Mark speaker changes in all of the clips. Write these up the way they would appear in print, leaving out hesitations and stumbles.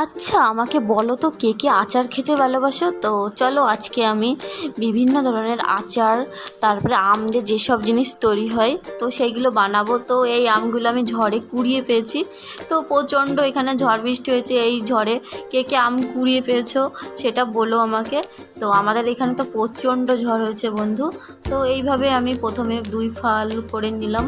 Speaker 1: আচ্ছা, আমাকে বলো তো কে কে আচার খেতে ভালোবাসো? তো চলো আজকে আমি বিভিন্ন ধরনের আচার, তারপরে আম দিয়ে যেসব জিনিস তৈরি হয় তো সেইগুলো বানাবো। তো এই আমগুলো আমি ঝড়ে কুড়িয়ে পেয়েছি। তো প্রচণ্ড এখানে ঝড় বৃষ্টি হয়েছে, এই ঝড়ে কে কে আম কুড়িয়ে পেয়েছো সেটা বলো আমাকে। তো আমাদের এখানে তো প্রচণ্ড ঝড় হয়েছে বন্ধু। তো এইভাবে আমি প্রথমে 2 ফাল করে নিলাম।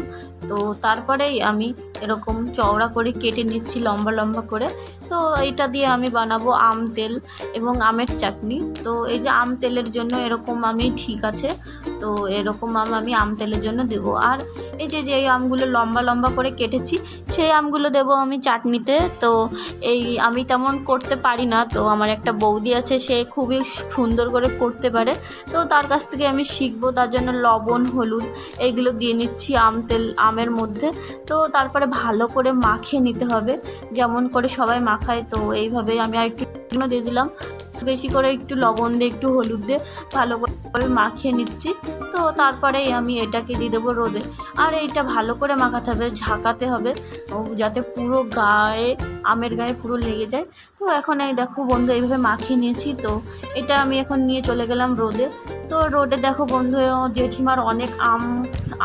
Speaker 1: তো তারপরেই আমি এরকম চওড়া করে কেটে নিচ্ছি লম্বা লম্বা করে। তো এইটা দিয়ে আমি বানাবো আম তেল এবং আমের চাটনি। তো এই যে আম তেলের জন্য এরকম আমি, ঠিক আছে, তো এরকম আম আমি আম তেলের জন্য দেবো। আর এই যে যে আমগুলো লম্বা লম্বা করে কেটেছি সেই আমগুলো দেবো আমি চাটনিতে। তো এই আমি তেমন করতে পারি না, তো আমার একটা বৌদি আছে, সে খুবই সুন্দর করে করতে পারে। তো তার কাছ থেকে আমি শিখবো, তার জন্য লবণ হলুদ এইগুলো দিয়ে নিচ্ছি আমের মধ্যে। তো তারপরে ভালো করে মাখিয়ে নিতে হবে, যেমন করে সবাই মাখায়। তো এইভাবে আমি আর একটু দিয়ে দিলাম, বেশি করে একটু লবণ দিয়ে একটু হলুদ দিয়ে ভালো করে মাখিয়ে নিচ্ছি। তো তারপরেই আমি এটাকে দিয়ে দেবো রোদে। আর এইটা ভালো করে মাখাতে হবে, ঝাঁকাতে হবে যাতে পুরো গায়ে, আমের গায়ে পুরো লেগে যায়। তো এখন এই দেখো বন্ধু, এইভাবে মাখিয়ে নিয়েছি। তো এটা আমি এখন নিয়ে চলে গেলাম রোদে। তো রোদে দেখো বন্ধু, জেঠিমার অনেক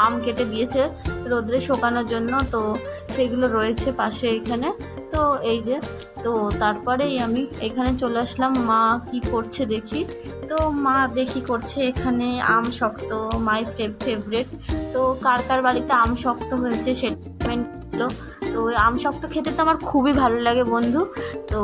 Speaker 1: আম কেটে দিয়েছে রোদ্রে শুকানোর জন্য। তো সেগুলো রয়েছে পাশে এখানে। তো এই যে, তো তারপরেই আমি এখানে চলে আসলাম, মা কি করছে দেখি। তো মা দেখি করছে এখানে আম শক্ত, মাই ফেভারেট। তো কার কার বাড়িতে আম শক্ত হয়েছে সেটা কমেন্ট করলো। তো আম শক্ত খেতে তো আমার খুবই ভালো লাগে বন্ধু। তো